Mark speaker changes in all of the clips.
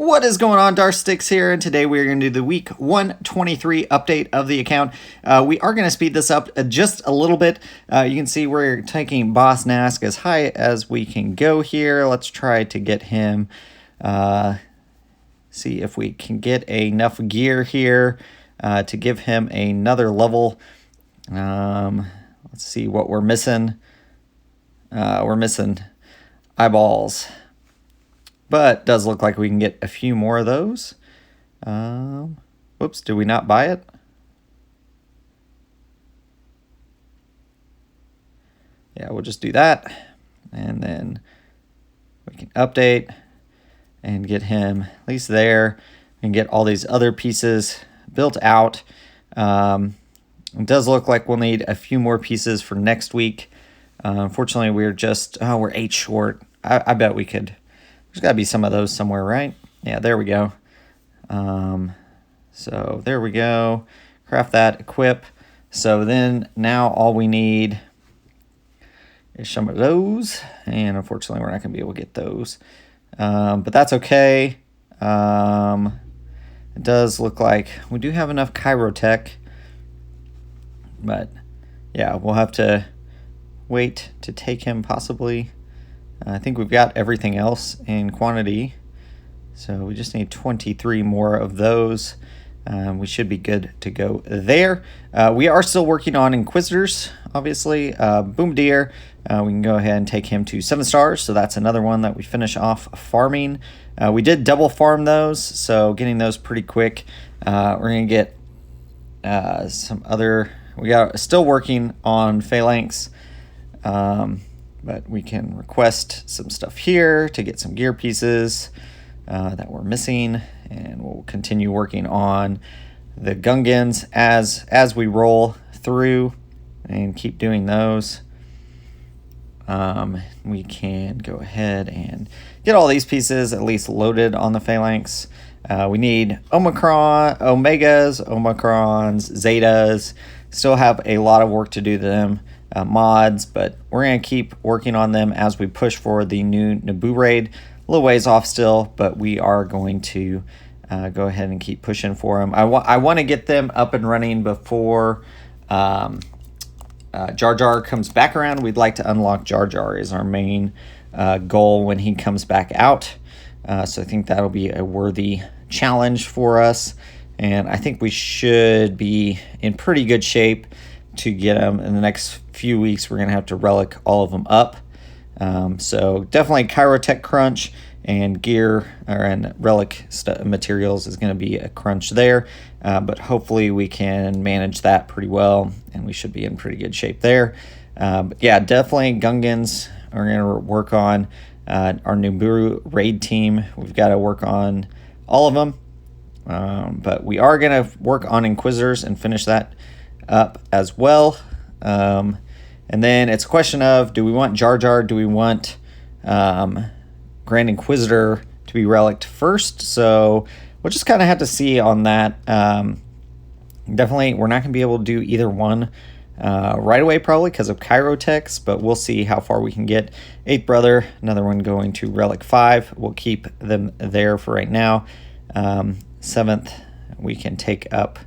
Speaker 1: What is going on? Darth Stix here, and today we are going to do the week 123 update of the account. We are going to speed this up just a little bit. You can see we're taking Boss Nask as high as we can go here. Let's try to get him, see if we can get enough gear here to give him another level. Let's see what we're missing. We're missing eyeballs. But does look like we can get a few more of those. Whoops, did we not buy it? Yeah, we'll just do that. And then we can update and get him at least there and get all these other pieces built out. It does look like we'll need a few more pieces for next week. Unfortunately, we're 8 short. I bet we could. There's got to be some of those somewhere, right? Yeah, there we go. So there we go. Craft that, equip. So then now all we need is some of those. And unfortunately, we're not going to be able to get those. But that's okay. It does look like we do have enough chirotech. But yeah, we'll have to wait to take him possibly. I think we've got everything else in quantity, so we just need 23 more of those. We should be good to go there. We are still working on Inquisitors, obviously. Boomdeer, we can go ahead and take him to 7 stars, so that's another one that we finish off farming. We did double farm those, so getting those pretty quick. We're going to get some other... We are still working on phalanx. But we can request some stuff here to get some gear pieces that we're missing, and we'll continue working on the Gungans as we roll through and keep doing those. We can go ahead and get all these pieces at least loaded on the phalanx. We need Omegas, Omicrons, Zetas. Still have a lot of work to do to them. Mods, but we're going to keep working on them as we push for the new Naboo Raid. A little ways off still, but we are going to go ahead and keep pushing for them. I want to get them up and running before Jar Jar comes back around. We'd like to unlock Jar Jar is our main goal when he comes back out. So I think that'll be a worthy challenge for us, and I think we should be in pretty good shape to get them in the next few weeks. We're going to have to relic all of them up. So definitely chirotech crunch and gear and relic materials is going to be a crunch there. But hopefully we can manage that pretty well, and we should be in pretty good shape there. But yeah, definitely Gungans are going to work on our Naboo Raid team. We've got to work on all of them. But we are going to work on Inquisitors and finish that up as well. And then it's a question of, do we want Jar Jar? Do we want Grand Inquisitor to be reliced first? So we'll just kind of have to see on that. Definitely, we're not going to be able to do either one right away, probably because of chirotechs, but we'll see how far we can get. 8th Brother, another one going to Relic 5. We'll keep them there for right now. 7th, we can take up.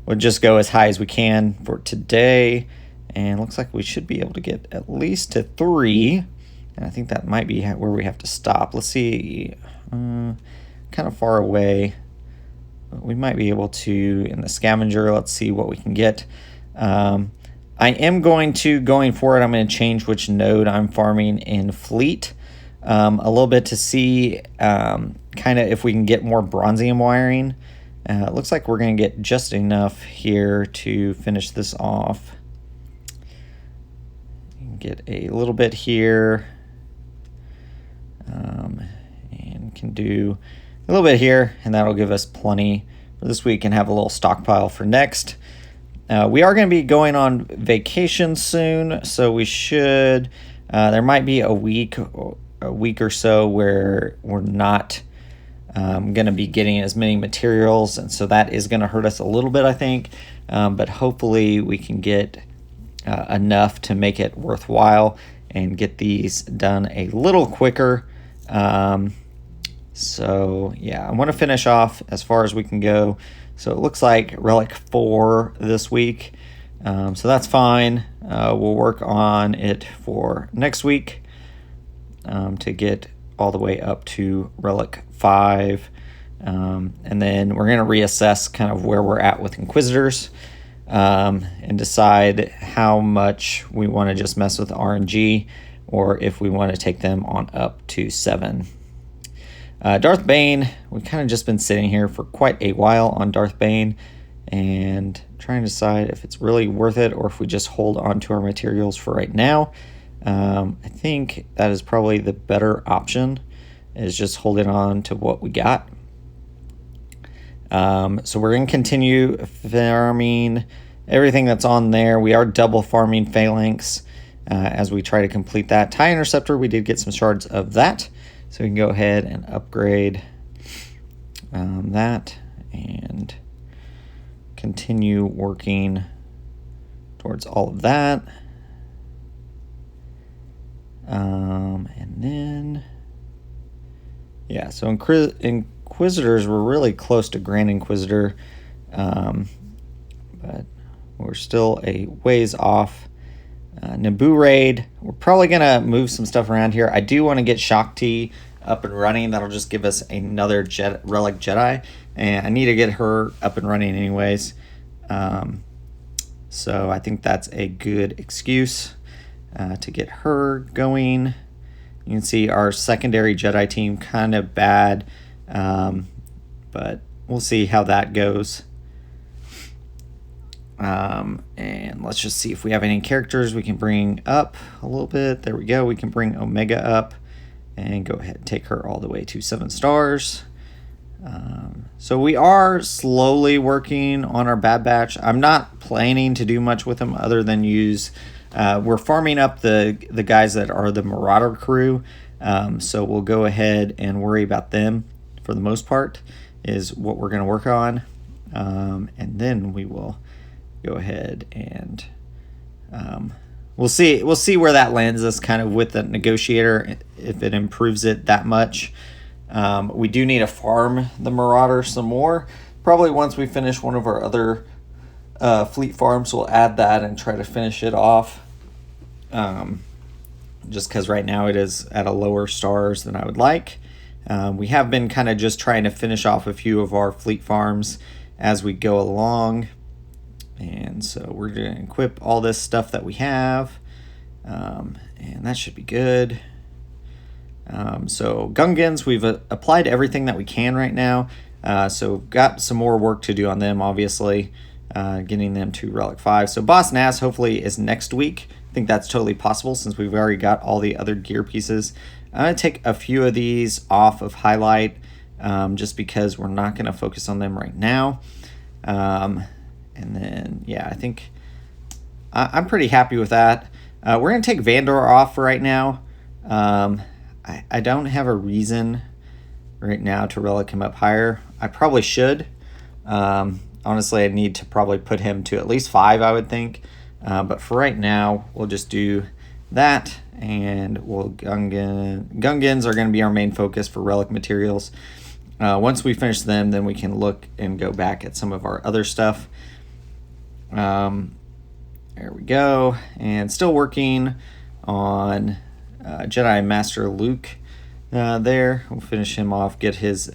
Speaker 1: We'll just go as high as we can for today. And looks like we should be able to get at least to 3. And I think that might be where we have to stop. Let's see. Kind of far away. But we might be able to, in the scavenger, let's see what we can get. I am going forward, I'm going to change which node I'm farming in Fleet. A little bit to see kind of if we can get more bronzium wiring. It looks like we're going to get just enough here to finish this off. Get a little bit here. And can do a little bit here, and that'll give us plenty for this week and have a little stockpile for next. We are going to be going on vacation soon, so we should... there might be a week or so where we're not... going to be getting as many materials, and so that is going to hurt us a little bit, I think. But hopefully we can get enough to make it worthwhile and get these done a little quicker. So yeah, I want to finish off as far as we can go. So it looks like relic 4 this week. So that's fine. We'll work on it for next week to get all the way up to relic 5. And then we're going to reassess kind of where we're at with Inquisitors and decide how much we want to just mess with RNG or if we want to take them on up to 7. Darth Bane, we've kind of just been sitting here for quite a while on Darth Bane and trying to decide if it's really worth it or if we just hold on to our materials for right now. I think that is probably the better option, is just holding on to what we got. So we're going to continue farming everything that's on there. We are double farming phalanx as we try to complete that. TIE Interceptor, we did get some shards of that. So we can go ahead and upgrade that and continue working towards all of that. And then, yeah, so Inquisitors were really close to Grand Inquisitor, but we're still a ways off. Naboo Raid, we're probably going to move some stuff around here. I do want to get Shakti up and running. That'll just give us another relic Jedi, and I need to get her up and running anyways. So I think that's a good excuse to get her going. You can see our secondary Jedi team kind of bad, but we'll see how that goes. And let's just see if we have any characters we can bring up a little bit. There we go. We can bring Omega up and go ahead and take her all the way to 7 stars. So we are slowly working on our Bad Batch. I'm not planning to do much with them other than use... we're farming up the guys that are the Marauder crew. So we'll go ahead and worry about them for the most part is what we're going to work on. And then we will go ahead and we'll see where that lands us kind of with the negotiator, if it improves it that much. We do need to farm the Marauder some more. Probably once we finish one of our other fleet farms, we'll add that and try to finish it off. Just because right now it is at a lower stars than I would like. We have been kind of just trying to finish off a few of our fleet farms as we go along. And so we're going to equip all this stuff that we have. And that should be good. So Gungans, we've applied everything that we can right now. So we've got some more work to do on them, obviously. Getting them to Relic 5. So Boss Nass hopefully is next week. I think that's totally possible since we've already got all the other gear pieces. I'm going to take a few of these off of highlight just because we're not going to focus on them right now. And then, yeah, I think I'm pretty happy with that. We're going to take Vandor off for right now. I don't have a reason right now to relic him up higher. I probably should. Honestly, I need to probably put him to at least 5, I would think. But for right now, we'll just do that. And Gungans are going to be our main focus for relic materials. Once we finish them, then we can look and go back at some of our other stuff. There we go. And still working on Jedi Master Luke there. We'll finish him off, get his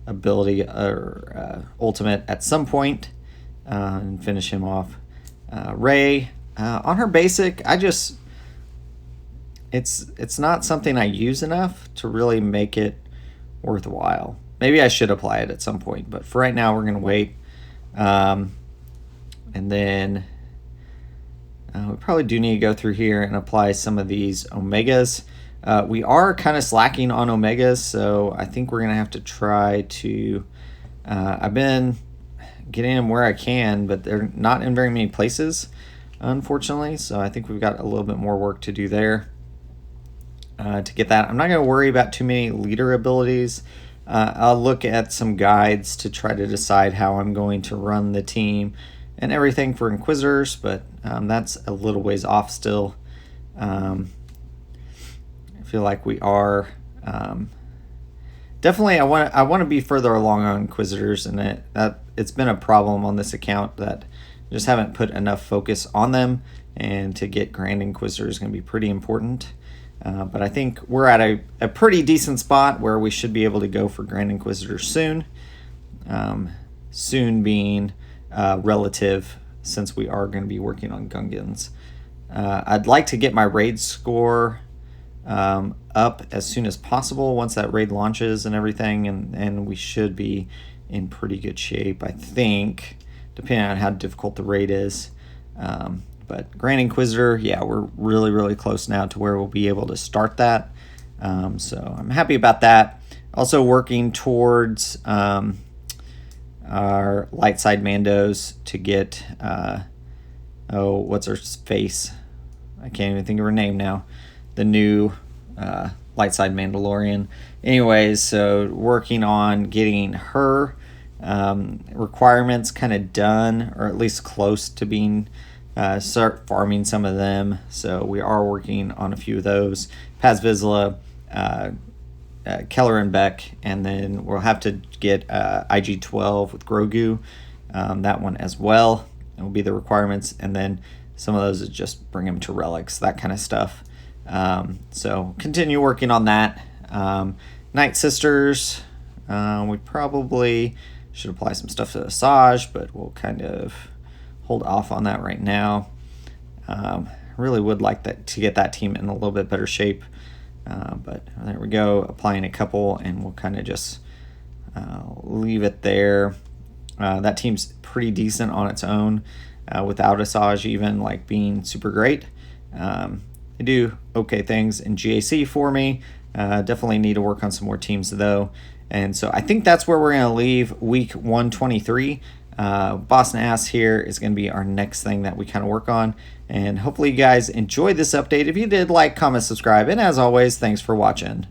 Speaker 1: ability or ultimate at some point, and finish him off. Rey, on her basic, it's not something I use enough to really make it worthwhile. Maybe I should apply it at some point, but for right now we're going to wait. And then we probably do need to go through here and apply some of these Omegas. We are kind of slacking on Omegas, so I think we're going to have to try to... I've been getting them where I can, but they're not in very many places, unfortunately. So I think we've got a little bit more work to do there to get that. I'm not going to worry about too many leader abilities. I'll look at some guides to try to decide how I'm going to run the team and everything for Inquisitors, but that's a little ways off still. I feel like we are definitely definitely, I want to be further along on Inquisitors, and it's been a problem on this account that I just haven't put enough focus on them, and to get Grand Inquisitor is going to be pretty important. But I think we're at a pretty decent spot where we should be able to go for Grand Inquisitor soon. Soon being relative, since we are going to be working on Gungans. I'd like to get my raid score up as soon as possible once that raid launches and everything, and we should be in pretty good shape, I think, depending on how difficult the raid is. But Grand Inquisitor, yeah, we're really, really close now to where we'll be able to start that. So I'm happy about that. Also working towards our light side Mandos to get, what's her face? I can't even think of her name now. The new light side Mandalorian. Anyways, so working on getting her requirements kind of done, or at least close to being, start farming some of them. So we are working on a few of those. Paz Vizsla, Keller and Beck, and then we'll have to get IG-12 with Grogu, that one as well. It will be the requirements, and then some of those is just bring them to relics, that kind of stuff. So continue working on that. Night Sisters, we probably should apply some stuff to Asajj, but we'll kind of hold off on that right now. Really would like that to get that team in a little bit better shape. But there we go, applying a couple, and we'll kind of just leave it there. That team's pretty decent on its own, without Asajj even like being super great. They do okay things in GAC for me. Definitely need to work on some more teams though. And so I think that's where we're going to leave week 123. Boston Ass here is going to be our next thing that we kind of work on. And hopefully you guys enjoyed this update. If you did, like, comment, subscribe. And as always, thanks for watching.